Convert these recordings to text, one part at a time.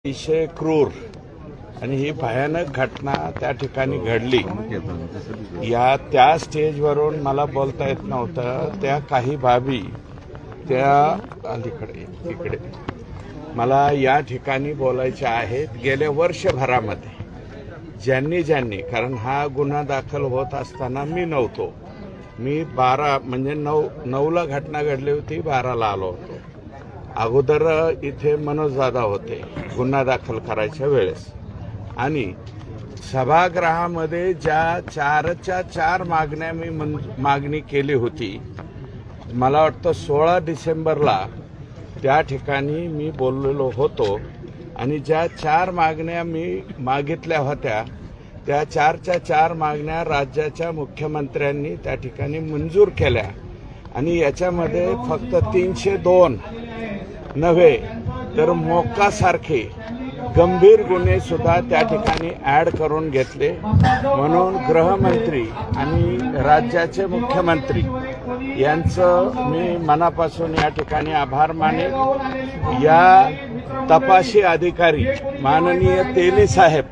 अतिशय क्रूर आणि ही भयानक घटना त्या ठिकाणी घडली. त्या स्टेजवरून मला बोलता येत नव्हतं. त्या काही बाबी त्या इकडे मला या ठिकाणी बोलायच्या आहेत. गेल्या वर्षभरामध्ये ज्यांनी कारण हा गुन्हा दाखल होत असताना मी नव्हतो. मी 12 म्हणजे 9ला घटना घडली होती, 12ला आलो होतो. अगोदर इथे मनोज दादा होते गुन्हा दाखल करायच्या वेळेस. आणि सभागृहामध्ये ज्या 4च्या 4 मागण्या मी मागणी केली होती, मला वाटतं 16 डिसेंबरला त्या ठिकाणी मी बोललेलो होतो. आणि ज्या 4 मागण्या मी मागितल्या होत्या त्या 4च्या 4 मागण्या राज्याच्या मुख्यमंत्र्यांनी त्या ठिकाणी मंजूर केल्या. आणि याच्यामध्ये फक्त 302 नव्हे तर मोक्कासारखे गंभीर गुन्हे सुद्धा त्या ठिकाणी ॲड करून घेतले. म्हणून गृहमंत्री आणि राज्याचे मुख्यमंत्री यांचं मी मनापासून या ठिकाणी आभार मानेन. या तपासी अधिकारी माननीय तेली साहेब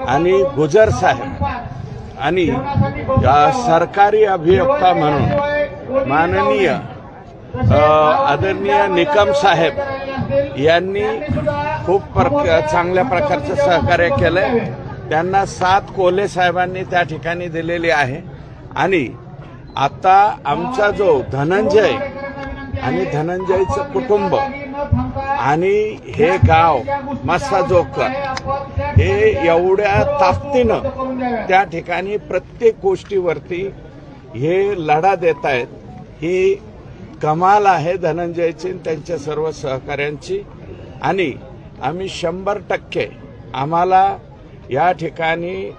आणि गुजर साहेब आणि सरकारी अभियोक्ता म्हणून माननीय आदरणीय निकम साहेब यांनी खूप चांगल्या प्रकारचं सहकार्य केलंय. त्यांना 7 कोल्हे साहेबांनी त्या ठिकाणी दिलेली आहे. आणि आता आमचा जो धनंजय आणि धनंजयचं कुटुंब आणि हे गाव मस्साजोकर हे एवढ्या ताकदीनं त्या ठिकाणी प्रत्येक गोष्टीवरती हे लढा देत आहेत. ही कमाल आहे धनंजयची त्यांच्या सर्व सहकाऱ्यांची. आणि आम्ही 100% आम्हाला या ठिकाणी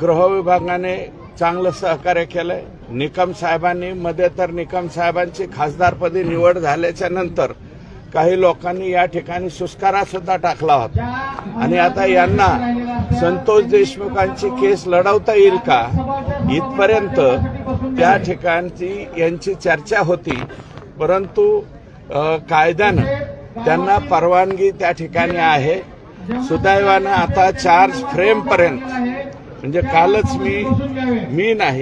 गृह विभागाने चांगलं सहकार्य केलंय. निकम साहेबांनी मध्ये तर निकम साहेबांची खासदारपदी निवड झाल्याच्या नंतर काही लोकांनी या ठिकाणी सुस्कारा सुद्धा टाकला होता. आणि आता यांना संतोष देशमुखांची केस लढवता येईल का इथपर्यंत त्या ठिकाणची यांची चर्चा होती. परंतु कायद्यानं त्यांना परवानगी त्या ठिकाणी आहे. सुदैवानं आता चार्ज फ्रेमपर्यंत म्हणजे कालच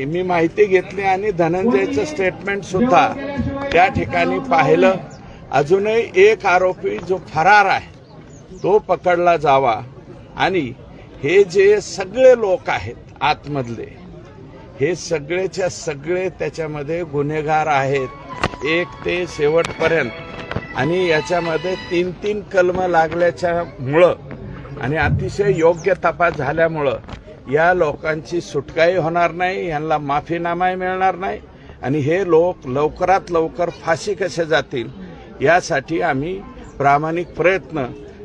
मी माहिती घेतली आणि धनंजयचं स्टेटमेंट सुद्धा त्या ठिकाणी पाहिलं. अजूनही एक आरोपी जो फरार आहे तो पकडला जावा. आणि हे जे सगळे लोक आहेत आतमधले हे सगळेच्या सगळे त्याच्यामध्ये गुन्हेगार आहेत एक ते शेवटपर्यंत. आणि याच्यामध्ये 3 कलम लागल्याच्यामुळं आणि अतिशय योग्य तपास झाल्यामुळं या लोकांची सुटकाही होणार नाही, यांना माफीनामाही मिळणार नाही. आणि हे लोक लवकरात लवकर फाशी कसे जातील यासाठी आम्ही प्रामाणिक प्रयत्न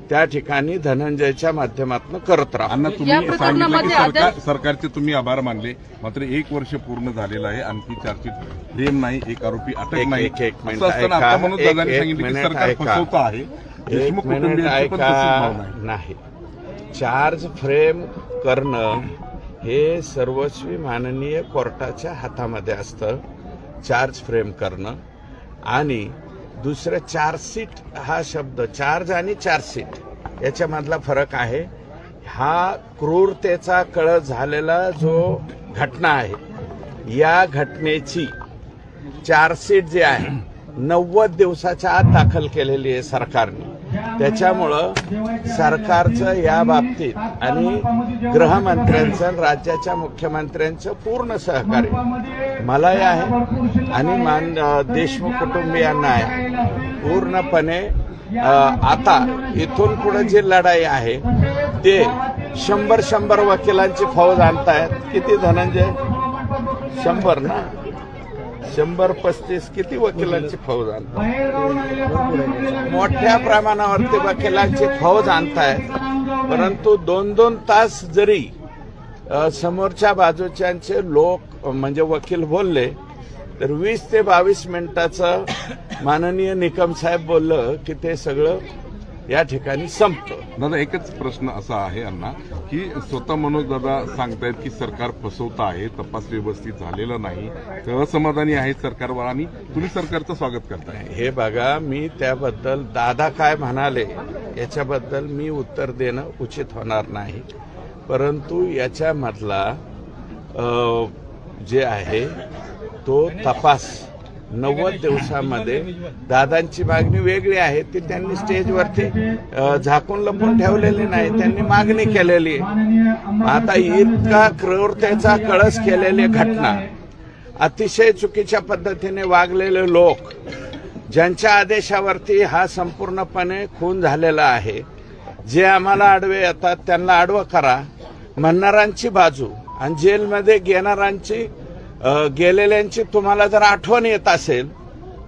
त्या ठिकाणी धनंजयच्या माध्यमातून करत राहू. तुम्ही सांगितलं की सरकारचे तुम्ही आभार मानले, मात्र 1 वर्ष पूर्ण झालेलं आहे, आणखी चार्जशीट फ्रेम नाही, एक आरोपी अटक नाही. एक मिनिट ऐका. नाही, चार्ज फ्रेम करणं हे सर्वस्वी माननीय कोर्टाच्या हातामध्ये असतं. चार्ज फ्रेम करणं आणि दुसरं चार्जशीट हा शब्द चार्ज आणि चार्जशीट याच्यामधला फरक आहे. हा क्रूरतेचा कळस झालेला जो घटना आहे या घटनेची चार्जशीट जी आहे 90 दिवसाच्या आत दाखल केलेली आहे सरकारने. त्याच्यामुळं सरकारचं या बाबतीत आणि गृहमंत्र्यांचं राज्याच्या मुख्यमंत्र्यांचं पूर्ण सहकार्य मलाही आहे आणि देशमुख कुटुंबियांना आहे पूर्णपणे. आता इथून पुढे जी लढाई आहे ते 100 वकिलांची फौज आणतायत. किती धनंजय? 100 ना, 135 किती वकिलांची फौज आणतायत? मोठ्या प्रमाणावरती वकिलांची फौज आणतायत. परंतु 2-2 तास जरी समोरच्या बाजूच्यांचे लोक म्हणजे वकील बोलले तर 20 ते 22 मिनिटाचं माननीय निकम साहेब बोललं की ते सगळं या ठिकाणी संपतो. दादा एकच प्रश्न असा आहे अण्णा की स्वतः मनोज दादा सांगतायत की सरकार फसवतं आहे, तपास व्यवस्थित झालेला नाही, तर असमाधानी आहे सरकारवर आणि तुम्ही सरकारचं स्वागत करताय. हे बघा, मी त्याबद्दल दादा काय म्हणाले याच्याबद्दल मी उत्तर देणं उचित होणार नाही, परंतु याच्यामधला जे आहे तो तपास 90 दिवसामध्ये दादांची मागणी वेगळी आहे, ती त्यांनी स्टेजवरती झाकून लपून ठेवलेली नाही, त्यांनी मागणी केलेली आहे. आता इतका क्रूरतेचा कळस केलेली घटना, अतिशय चुकीच्या पद्धतीने वागलेले लोक, ज्यांच्या आदेशावरती हा संपूर्णपणे खून झालेला आहे, जे आम्हाला आडवे येतात त्यांना आडवं करा, म्हणणाऱ्यांची बाजू आणि जेलमध्ये गेलेल्यांची तुम्हाला जर आठवण येत असेल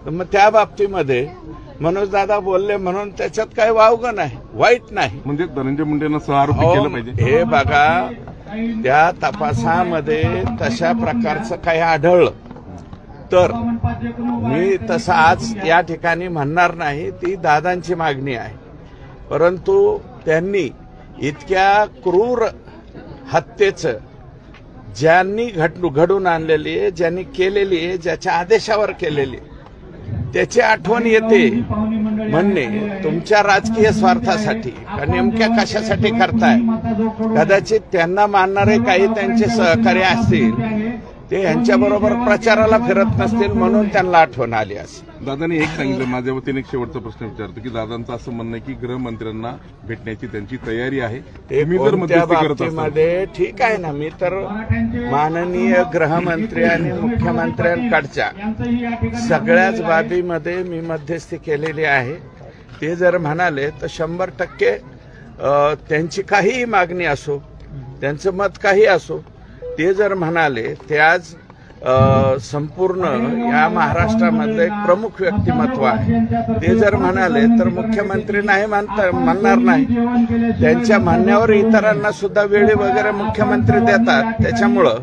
तर मग त्या बाबतीमध्ये मनोज दादा बोलले म्हणून त्याच्यात काही वावगं नाही, वाईट नाही. म्हणजे धनंजय मुंडेंना सहआरोपी केलं पाहिजे. हे बघा, त्या तपासामध्ये तशा प्रकारचं काही आढळलं तर मी तसं आज या ठिकाणी म्हणणार नाही, ती दादांची मागणी आहे. परंतु त्यांनी इतक्या क्रूर हत्येचं ज्यांनी घडून आणलेली आहे, ज्यांनी केलेली आहे, ज्याच्या आदेशावर केलेली आहे, त्याची आठवण येते म्हणणे तुमच्या राजकीय स्वार्थासाठी का नेमक्या कशासाठी करताय. कदाचित त्यांना मानणारे काही त्यांचे सहकारी असतील, ते यांच्याबरोबर प्रचाराला फिरत नसतील म्हणून त्यांना आठवण आली असेल. दादांनी एक सांगितलं, माझ्या वतीने एक शेवटचा प्रश्न विचारतो की दादांचं असं म्हणणं आहे की गृहमंत्र्यांना भेटण्याची त्यांची तयारी आहे. ते मी जर कोणत्या मध्यस्थी करत असाल बाबतीमध्ये ठीक आहे ना, मी तर माननीय गृहमंत्री आणि मुख्यमंत्र्यांकडच्या सगळ्याच बाबीमध्ये मी मध्यस्थी केलेली आहे. ते जर म्हणाले तर 100% त्यांची काहीही मागणी असो, त्यांचं मत काही असो, ते जर म्हणाले, ते आज संपूर्ण या महाराष्ट्रामधलं एक प्रमुख व्यक्तिमत्व आहे, ते जर म्हणाले तर मुख्यमंत्री नाही म्हणणार नाही. त्यांच्या म्हणण्यावर इतरांना सुद्धा वेळी वगैरे मुख्यमंत्री देतात, त्याच्यामुळं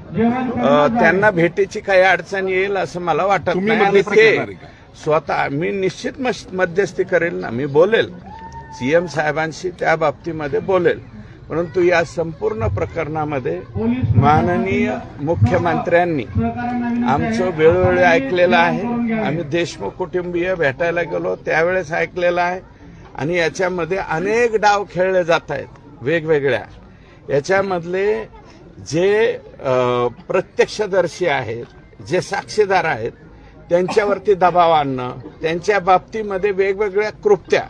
त्यांना भेटीची काही अडचण येईल असं मला वाटत नाही. आणि ते स्वतः मी निश्चित मध्यस्थी करेल ना, मी बोलेल सीएम साहेबांशी त्या बाबतीमध्ये बोलेल. परंतु या संपूर्ण प्रकरणामध्ये माननीय मुख्यमंत्र्यांनी आमचं वेळोवेळी ऐकलेलं आहे. आम्ही देशमुख कुटुंबीय भेटायला गेलो त्यावेळेस ऐकलेलं आहे. आणि याच्यामध्ये अनेक डाव खेळले जात आहेत वेगवेगळ्या. याच्यामधले जे प्रत्यक्षदर्शी आहेत, जे साक्षीदार आहेत, त्यांच्यावरती दबाव आणणं, त्यांच्या बाबतीमध्ये वेगवेगळ्या कृत्या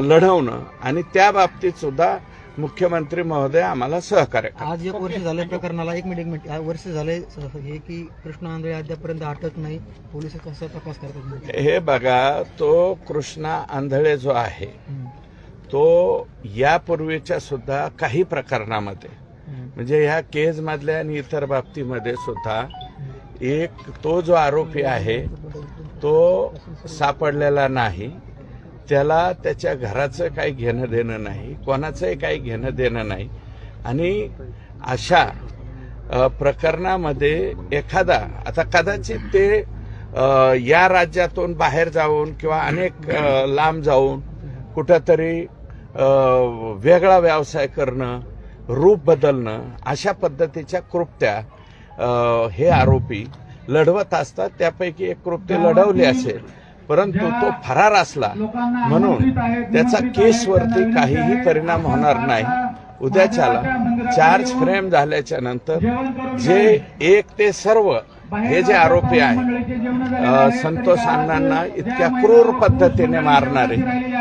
लढवणं आणि त्या बाबतीत सुद्धा मुख्यमंत्री महोदय आम्हाला सहकार्य करतात. आज 1 वर्ष झाले प्रकरणाला, एक मिनिट वर्ष झाले हे की कृष्णा आंधळे अद्यापर्यंत अटक नाही, पोलीस कसा तपास करतात. हे बघा, तो कृष्णा आंधळे जो आहे तो यापूर्वीच्या सुद्धा काही प्रकरणामध्ये म्हणजे ह्या केज मधल्या आणि इतर बाबतीमध्ये सुद्धा तो जो आरोपी आहे तो सापडलेला नाही. त्याला त्याच्या घराचं काही घेणं देणं नाही, कोणाचंही काही घेणं देणं नाही. आणि अशा प्रकरणामध्ये एखादा आता कदाचित ते या राज्यातून बाहेर जाऊन किंवा अनेक लांब जाऊन कुठंतरी वेगळा व्यवसाय करणं, रूप बदलणं, अशा पद्धतीच्या कृत्या हे आरोपी लढवत असतात. त्यापैकी एक कृत्य लढवली असेल, परंतु तो फरार असला म्हणून त्याचा केसवरती काहीही परिणाम होणार नाही. उद्याच्याला चार्ज फ्रेम झाल्याच्या नंतर जे एक ते सर्व हे जे आरोपी आहे, संतोष अण्णांना इतक्या क्रूर पद्धतीने मारणारे,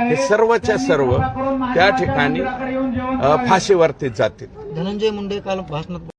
हे सर्वच्या सर्व त्या ठिकाणी फाशीवरती जातील. धनंजय मुंडे काल भाषणात